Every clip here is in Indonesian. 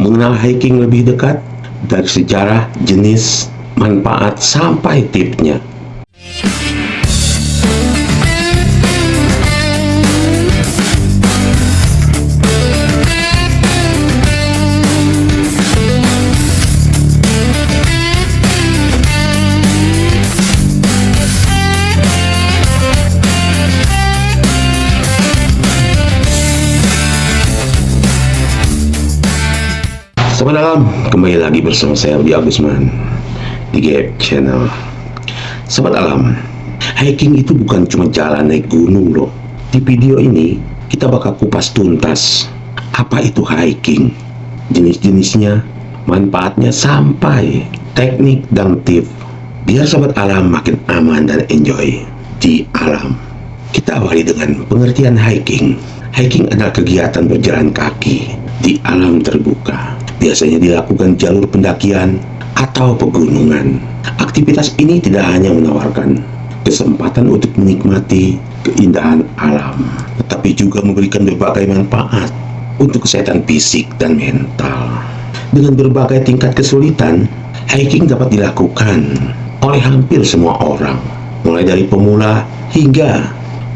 mengenal hiking lebih dekat dari sejarah, jenis, manfaat, sampai tipsnya. Selamat malam, kembali lagi bersama saya Budi Agusman di Gap Channel. Sobat alam, hiking itu bukan cuma jalan naik gunung loh. Di video ini kita bakal kupas tuntas apa itu hiking, jenis-jenisnya, manfaatnya, sampai teknik dan tips biar sobat alam makin aman dan enjoy di alam. Kita awali dengan pengertian hiking. Hiking adalah kegiatan berjalan kaki di alam terbuka. Biasanya dilakukan jalur pendakian atau pegunungan. Aktivitas ini tidak hanya menawarkan kesempatan untuk menikmati keindahan alam, tetapi juga memberikan berbagai manfaat untuk kesehatan fisik dan mental. Dengan berbagai tingkat kesulitan, hiking dapat dilakukan oleh hampir semua orang, mulai dari pemula hingga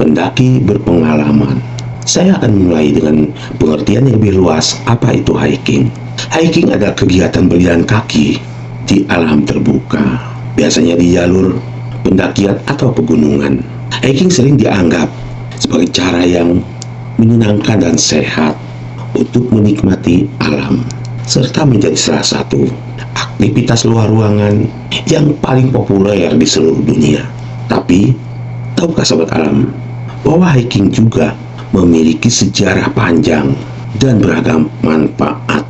pendaki berpengalaman. Saya akan mulai dengan pengertian yang lebih luas apa itu hiking. Hiking adalah kegiatan berjalan kaki di alam terbuka, biasanya di jalur pendakian atau pegunungan. Hiking sering dianggap sebagai cara yang menyenangkan dan sehat untuk menikmati alam, serta menjadi salah satu aktivitas luar ruangan yang paling populer di seluruh dunia. Tapi, tahukah sobat alam bahwa hiking juga memiliki sejarah panjang dan beragam manfaat?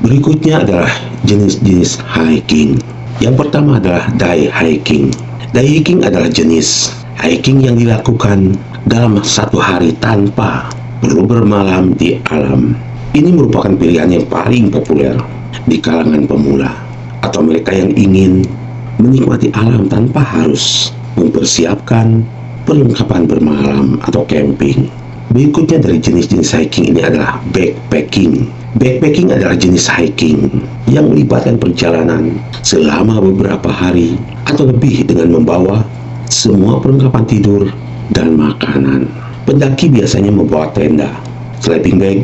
Berikutnya adalah jenis-jenis hiking. Yang pertama adalah day hiking. Day hiking adalah jenis hiking yang dilakukan dalam satu hari tanpa perlu bermalam di alam. Ini merupakan pilihan yang paling populer di kalangan pemula atau mereka yang ingin menikmati alam tanpa harus mempersiapkan perlengkapan bermalam atau camping. Berikutnya dari jenis-jenis hiking ini adalah backpacking. Backpacking adalah jenis hiking yang melibatkan perjalanan selama beberapa hari atau lebih dengan membawa semua perlengkapan tidur dan makanan. Pendaki biasanya membawa tenda, sleeping bag,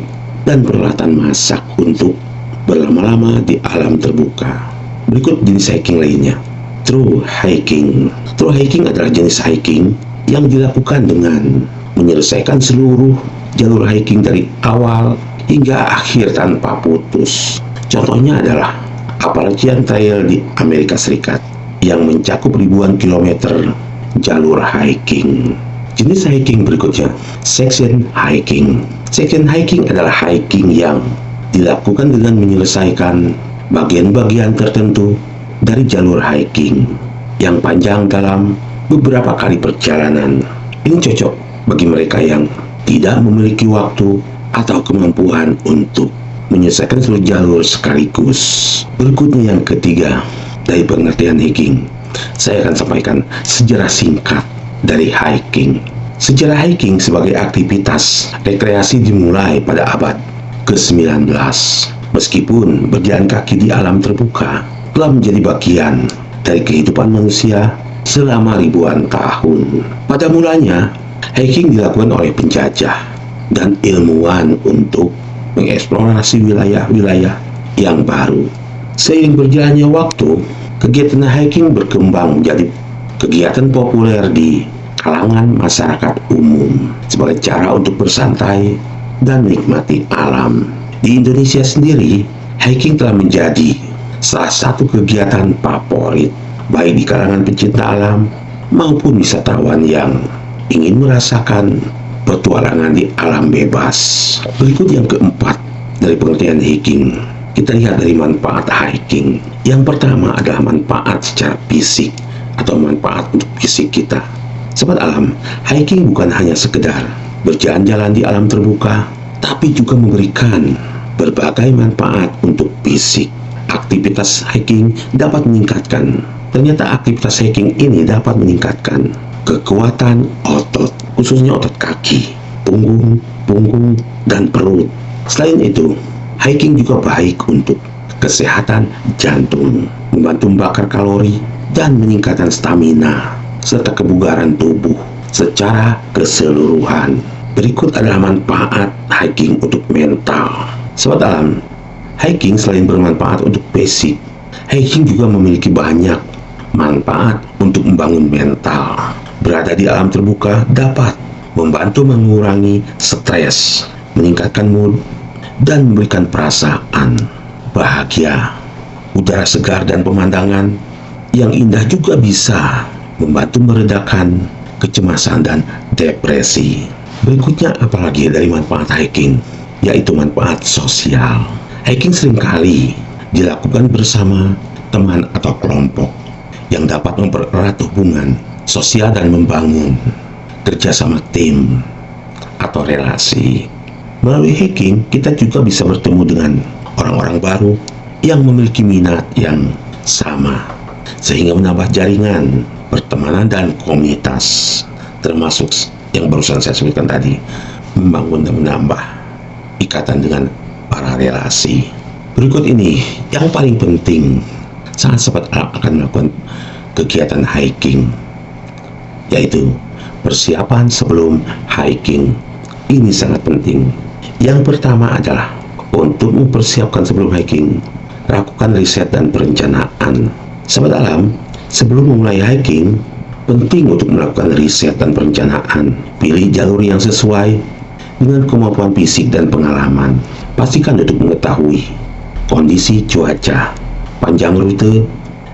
dan peralatan masak untuk berlama-lama di alam terbuka. Berikut jenis hiking lainnya, through hiking. Through hiking adalah jenis hiking yang dilakukan dengan menyelesaikan seluruh jalur hiking dari awal hingga akhir tanpa putus. Contohnya adalah Appalachian Trail di Amerika Serikat yang mencakup ribuan kilometer jalur hiking. Jenis hiking berikutnya, section hiking. Section hiking adalah hiking yang dilakukan dengan menyelesaikan bagian-bagian tertentu dari jalur hiking yang panjang dalam beberapa kali perjalanan. Ini cocok bagi mereka yang tidak memiliki waktu atau kemampuan untuk menyelesaikan seluruh jalur sekaligus. Berikutnya yang ketiga, dari pengertian hiking, saya akan sampaikan sejarah singkat dari hiking. Sejarah hiking sebagai aktivitas rekreasi dimulai pada abad ke-19. Meskipun berjalan kaki di alam terbuka telah menjadi bagian dari kehidupan manusia selama ribuan tahun. Pada mulanya, hiking dilakukan oleh penjajah dan ilmuwan untuk mengeksplorasi wilayah-wilayah yang baru. Seiring berjalannya waktu, kegiatan hiking berkembang menjadi kegiatan populer di kalangan masyarakat umum sebagai cara untuk bersantai dan menikmati alam. Di Indonesia sendiri, hiking telah menjadi salah satu kegiatan favorit baik di kalangan pecinta alam maupun wisatawan yang ingin merasakan petualangan di alam bebas. Berikut yang keempat dari pengertian hiking. Kita lihat dari manfaat hiking. Yang pertama adalah manfaat secara fisik atau manfaat untuk fisik kita. Sobat alam, hiking bukan hanya sekedar berjalan-jalan di alam terbuka, tapi juga memberikan berbagai manfaat untuk fisik. Aktivitas hiking dapat meningkatkan. Ternyata aktivitas hiking ini dapat meningkatkan kekuatan otot, khususnya otot kaki, punggung, dan perut. Selain itu, Hiking juga baik untuk kesehatan jantung, membantu membakar kalori, dan meningkatkan stamina, serta kebugaran tubuh secara keseluruhan. Berikut adalah manfaat hiking untuk mental. Sobat Alam, hiking selain bermanfaat untuk fisik, hiking juga memiliki banyak manfaat untuk membangun mental. Berada di alam terbuka dapat membantu mengurangi stres, meningkatkan mood, dan memberikan perasaan bahagia. Udara segar dan pemandangan yang indah juga bisa membantu meredakan kecemasan dan depresi. Berikutnya apalagi dari manfaat hiking, yaitu manfaat sosial. Hiking seringkali dilakukan bersama teman atau kelompok yang dapat mempererat hubungan sosial dan membangun kerjasama tim atau relasi. Melalui hiking, kita juga bisa bertemu dengan orang-orang baru yang memiliki minat yang sama, sehingga menambah jaringan pertemanan dan komunitas, termasuk yang barusan saya sebutkan tadi, membangun dan menambah ikatan dengan para relasi. Berikut ini yang paling penting saat sobat Alam akan melakukan kegiatan hiking, yaitu persiapan sebelum hiking. Ini sangat penting. Yang pertama adalah untuk mempersiapkan sebelum hiking, lakukan riset dan perencanaan. Sobat Alam, sebelum memulai hiking, penting untuk melakukan riset dan perencanaan. Pilih jalur yang sesuai dengan kemampuan fisik dan pengalaman. Pastikan untuk mengetahui kondisi cuaca, panjang rute,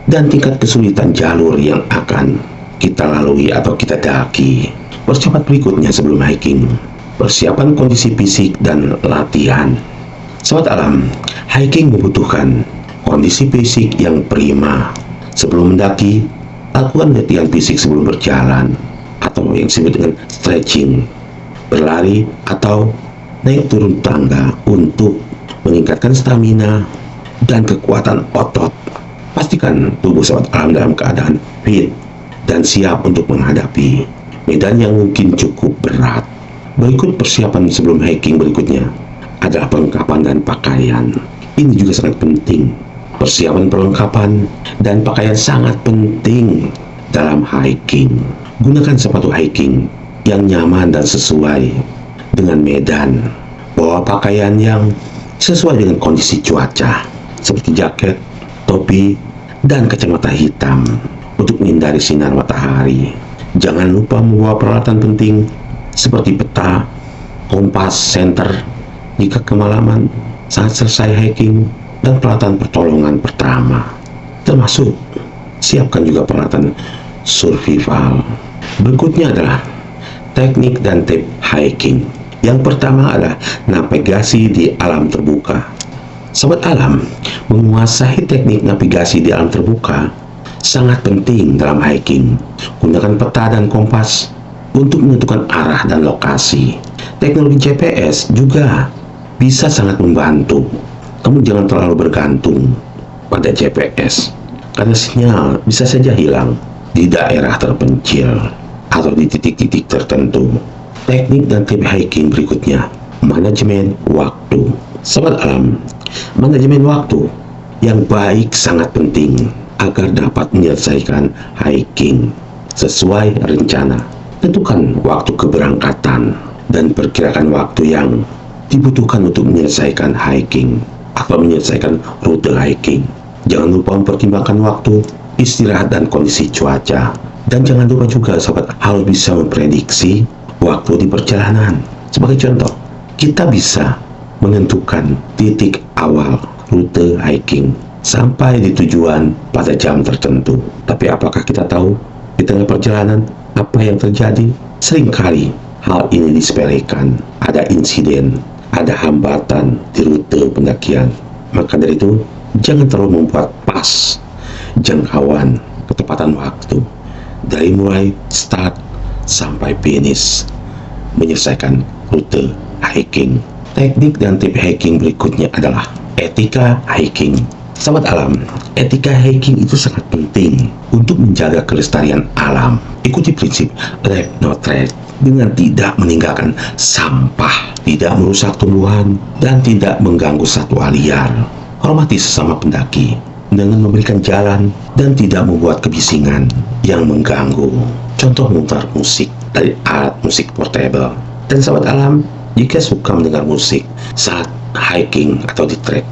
dan tingkat kesulitan jalur yang akan kita lalui atau kita daki. Persiapan berikutnya sebelum hiking, persiapan kondisi fisik dan latihan. Sobat Alam, hiking membutuhkan kondisi fisik yang prima. Sebelum mendaki, lakukan latihan fisik sebelum berjalan, atau yang disebut dengan stretching, berlari, atau naik turun tangga untuk meningkatkan stamina dan kekuatan otot. Pastikan tubuh sobat Alam dalam keadaan fit dan siap untuk menghadapi medan yang mungkin cukup berat. Berikut persiapan sebelum hiking berikutnya adalah perlengkapan dan pakaian. Ini juga sangat penting. Persiapan perlengkapan dan pakaian sangat penting dalam hiking. Gunakan sepatu hiking yang nyaman dan sesuai dengan medan. Bawa pakaian yang sesuai dengan kondisi cuaca, seperti jaket, topi, dan kacamata hitam untuk menghindari sinar matahari. Jangan lupa membawa peralatan penting seperti peta, kompas, senter jika kemalaman saat selesai hiking, dan peralatan pertolongan pertama. Termasuk siapkan juga peralatan survival. Berikutnya adalah teknik dan tips hiking. Yang pertama adalah navigasi di alam terbuka. Sobat Alam, menguasai teknik navigasi di alam terbuka sangat penting dalam hiking. Gunakan peta dan kompas untuk menentukan arah dan lokasi. Teknologi GPS juga bisa sangat membantu. Kamu jangan terlalu bergantung pada GPS, karena sinyal bisa saja hilang di daerah terpencil atau di titik-titik tertentu. Teknik dan tips hiking berikutnya, manajemen waktu. Sobat Alam, manajemen waktu yang baik sangat penting agar dapat menyelesaikan hiking sesuai rencana. Tentukan waktu keberangkatan dan perkirakan waktu yang dibutuhkan untuk menyelesaikan hiking atau menyelesaikan rute hiking. Jangan lupa mempertimbangkan waktu istirahat dan kondisi cuaca. Dan jangan lupa juga sobat harus bisa memprediksi waktu di perjalanan. Sebagai contoh, kita bisa menentukan titik awal rute hiking sampai di tujuan pada jam tertentu. Tapi apakah kita tahu di tengah perjalanan apa yang terjadi? Seringkali hal ini disepelekan. Ada insiden, ada hambatan di rute pendakian. Maka dari itu, jangan terlalu membuat pas jangkauan ketepatan waktu dari mulai start sampai finish menyelesaikan rute hiking. Teknik dan tips hiking berikutnya adalah etika hiking. Sobat Alam, etika hiking itu sangat penting untuk menjaga kelestarian alam. Ikuti prinsip left no track. dengan tidak meninggalkan sampah, tidak merusak tumbuhan, dan tidak mengganggu satwa liar. Hormati sesama pendaki dengan memberikan jalan dan tidak membuat kebisingan yang mengganggu. Contoh memutar musik dari alat musik portable. Dan sahabat alam, jika suka mendengar musik saat hiking atau di trek,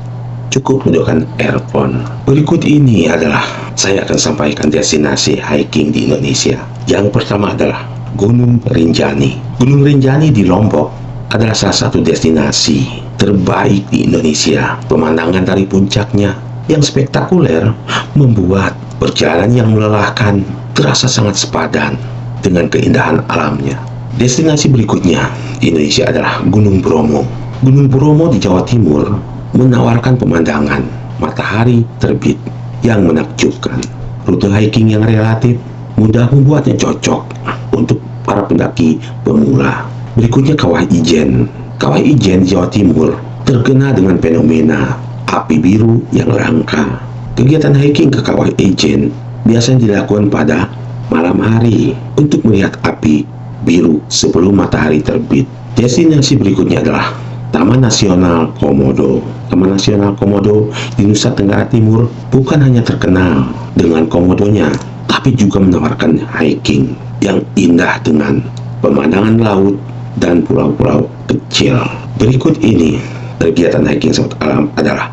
cukup menggunakan earphone. Berikut ini adalah saya akan sampaikan destinasi hiking di Indonesia. Yang pertama adalah Gunung Rinjani. Gunung Rinjani di Lombok adalah salah satu destinasi terbaik di Indonesia. Pemandangan dari puncaknya yang spektakuler membuat perjalanan yang melelahkan terasa sangat sepadan dengan keindahan alamnya. Destinasi berikutnya di Indonesia adalah Gunung Bromo. Gunung Bromo di Jawa Timur menawarkan pemandangan matahari terbit yang menakjubkan. Rute hiking yang relatif mudah membuatnya cocok untuk para pendaki pemula. Berikutnya Kawah Ijen. Kawah Ijen di Jawa Timur terkenal dengan fenomena api biru yang langka. Kegiatan hiking ke Kawah Ijen biasanya dilakukan pada malam hari untuk melihat api biru sebelum matahari terbit. Destinasi berikutnya adalah Taman Nasional Komodo. Taman Nasional Komodo di Nusa Tenggara Timur bukan hanya terkenal dengan komodonya, tapi juga menawarkan hiking yang indah dengan pemandangan laut dan pulau-pulau kecil. Berikut ini kegiatan hiking sahabat alam adalah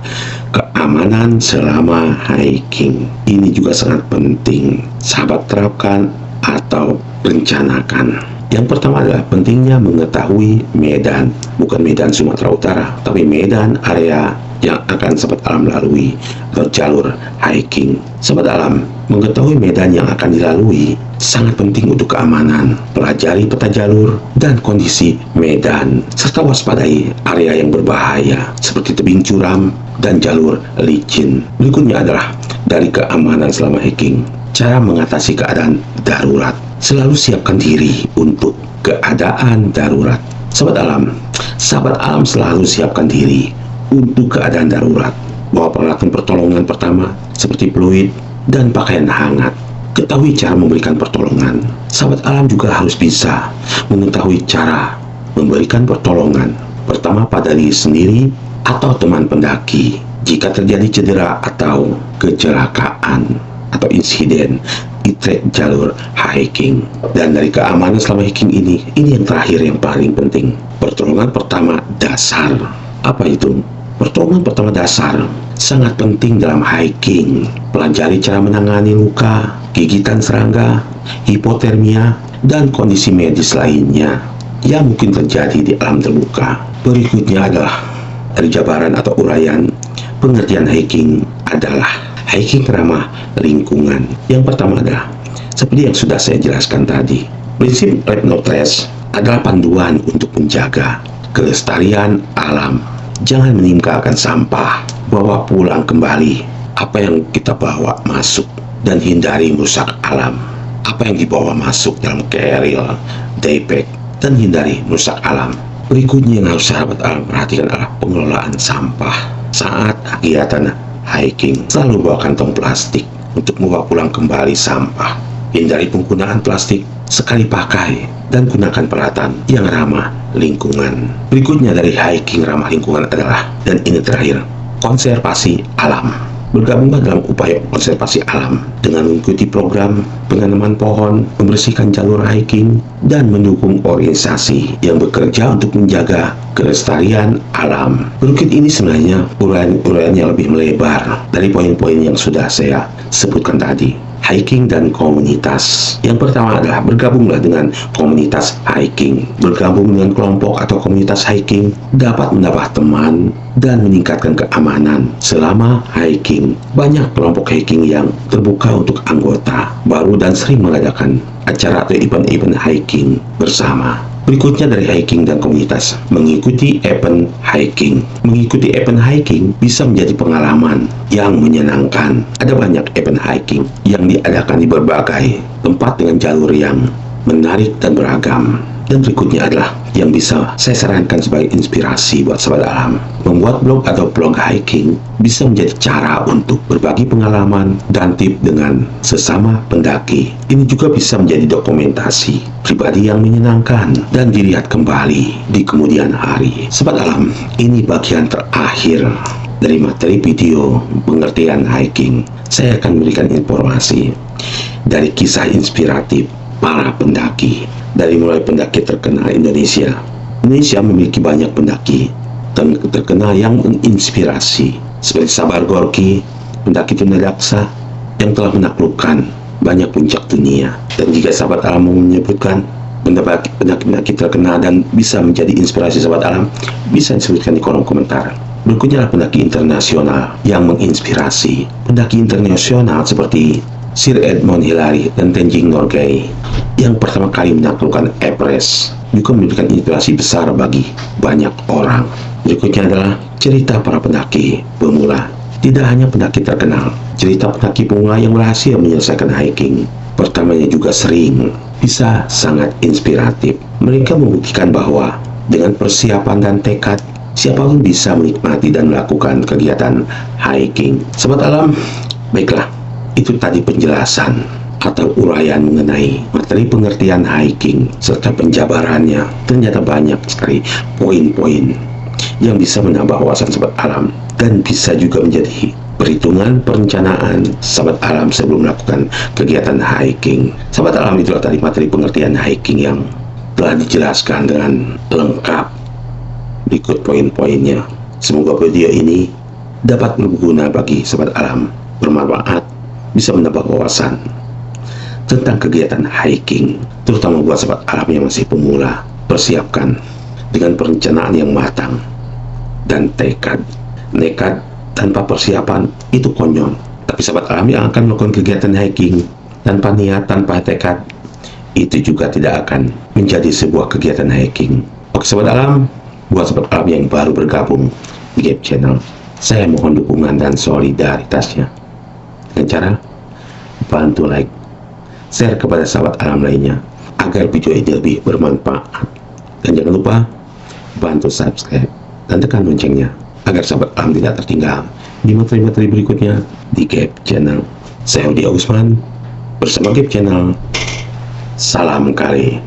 keamanan selama hiking. Ini juga sangat penting sahabat terapkan atau rencanakan. Yang pertama adalah pentingnya mengetahui medan, bukan medan Sumatera Utara, tapi medan area yang akan sahabat alam lalui atau jalur hiking. Sahabat alam, mengetahui medan yang akan dilalui sangat penting untuk keamanan. Pelajari peta jalur dan kondisi medan, serta waspadai area yang berbahaya seperti tebing curam dan jalur licin. Berikutnya adalah dari keamanan selama hiking. Cara mengatasi keadaan darurat. Selalu siapkan diri untuk keadaan darurat. Sahabat alam selalu siapkan diri untuk keadaan darurat. Bawa peralatan pertolongan pertama seperti fluid dan pakaian hangat. Ketahui cara memberikan pertolongan. Sahabat alam juga harus bisa mengetahui cara memberikan pertolongan. Pertama pada diri sendiri atau teman pendaki. Jika terjadi cedera atau kecelakaan atau insiden di trek jalur hiking. Dan dari keamanan selama hiking ini yang terakhir yang paling penting, pertolongan pertama dasar. Apa itu? Pertolongan pertama dasar sangat penting dalam hiking. Pelajari cara menangani luka, gigitan serangga, hipotermia, dan kondisi medis lainnya yang mungkin terjadi di alam terbuka. Berikutnya adalah dari jabaran atau uraian pengertian hiking adalah hiking ramah lingkungan. Yang pertama adalah seperti yang sudah saya jelaskan tadi, prinsip Leave No Trace adalah panduan untuk menjaga kelestarian alam. Jangan meninggalkan sampah, bawa pulang kembali apa yang kita bawa masuk dan hindari merusak alam. Apa yang dibawa masuk dalam keril, daypack, dan hindari merusak alam. Berikutnya yang harus sahabat alam perhatikan adalah pengelolaan sampah saat kegiatan hiking. Selalu bawa kantong plastik untuk membawa pulang kembali sampah. Hindari penggunaan plastik sekali pakai dan gunakan peralatan yang ramah lingkungan. Berikutnya dari hiking ramah lingkungan adalah, dan ini terakhir, konservasi alam. Bergabunglah dalam upaya konservasi alam dengan mengikuti program penanaman pohon, membersihkan jalur hiking, dan mendukung organisasi yang bekerja untuk menjaga kelestarian alam. Berikut ini sebenarnya uraian yang lebih melebar dari poin-poin yang sudah saya sebutkan tadi. Hiking dan komunitas. Yang pertama adalah bergabunglah dengan komunitas hiking. Bergabung dengan kelompok atau komunitas hiking dapat menambah teman dan meningkatkan keamanan selama hiking. Banyak kelompok hiking yang terbuka untuk anggota baru dan sering mengadakan acara atau event-event hiking bersama. Berikutnya dari hiking dan komunitas, mengikuti event hiking. Mengikuti event hiking bisa menjadi pengalaman yang menyenangkan. Ada banyak event hiking yang diadakan di berbagai tempat dengan jalur yang menarik dan beragam. Dan berikutnya adalah yang bisa saya sarankan sebagai inspirasi buat sahabat alam. Membuat blog atau vlog hiking bisa menjadi cara untuk berbagi pengalaman dan tips dengan sesama pendaki. Ini juga bisa menjadi dokumentasi pribadi yang menyenangkan dan dilihat kembali di kemudian hari. Sahabat alam, ini bagian terakhir dari materi video pengertian hiking. Saya akan memberikan informasi dari kisah inspiratif para pendaki. Dari mulai pendaki terkenal Indonesia. Indonesia memiliki banyak pendaki terkenal yang menginspirasi, seperti Sabar Gorky, pendaki tunadaksa yang telah menaklukkan banyak puncak dunia. Dan jika sahabat alam mau menyebutkan pendaki-pendaki terkenal dan bisa menjadi inspirasi sahabat alam, bisa disebutkan di kolom komentar. Berikutnya adalah pendaki internasional yang menginspirasi. Pendaki internasional seperti Sir Edmund Hillary dan Tenzing Norgay yang pertama kali menaklukkan Everest juga memberikan inspirasi besar bagi banyak orang. Berikutnya adalah cerita para pendaki pemula. Tidak hanya pendaki terkenal, cerita pendaki pemula yang berhasil menyelesaikan hiking pertamanya juga sering bisa sangat inspiratif. Mereka membuktikan bahwa dengan persiapan dan tekad, siapapun bisa menikmati dan melakukan kegiatan hiking. Sahabat alam, baiklah, itu tadi penjelasan atau uraian mengenai materi pengertian hiking serta penjabarannya. Ternyata banyak sekali poin-poin yang bisa menambah wawasan sahabat alam dan bisa juga menjadi perhitungan perencanaan sahabat alam sebelum melakukan kegiatan hiking. Sahabat alam, itulah tadi materi pengertian hiking yang telah dijelaskan dengan lengkap. Berikut poin-poinnya. Semoga video ini dapat berguna bagi sahabat alam, bermanfaat, bisa menambah wawasan tentang kegiatan hiking, terutama buat sahabat alam yang masih pemula. Persiapkan dengan perencanaan yang matang dan tekad. Nekat tanpa persiapan itu konyol, tapi sahabat alam yang akan melakukan kegiatan hiking tanpa niat, tanpa tekad, itu juga tidak akan menjadi sebuah kegiatan hiking. Oke sahabat alam, buat sahabat alam yang baru bergabung di Gap Channel, saya mohon dukungan dan solidaritasnya dengan cara bantu like, share kepada sahabat alam lainnya agar video ini lebih bermanfaat. Dan jangan lupa bantu subscribe dan tekan loncengnya agar sahabat alam tidak tertinggal di materi-materi berikutnya di Gap Channel. Saya Udi Agusman bersama Gap Channel. Salam kali.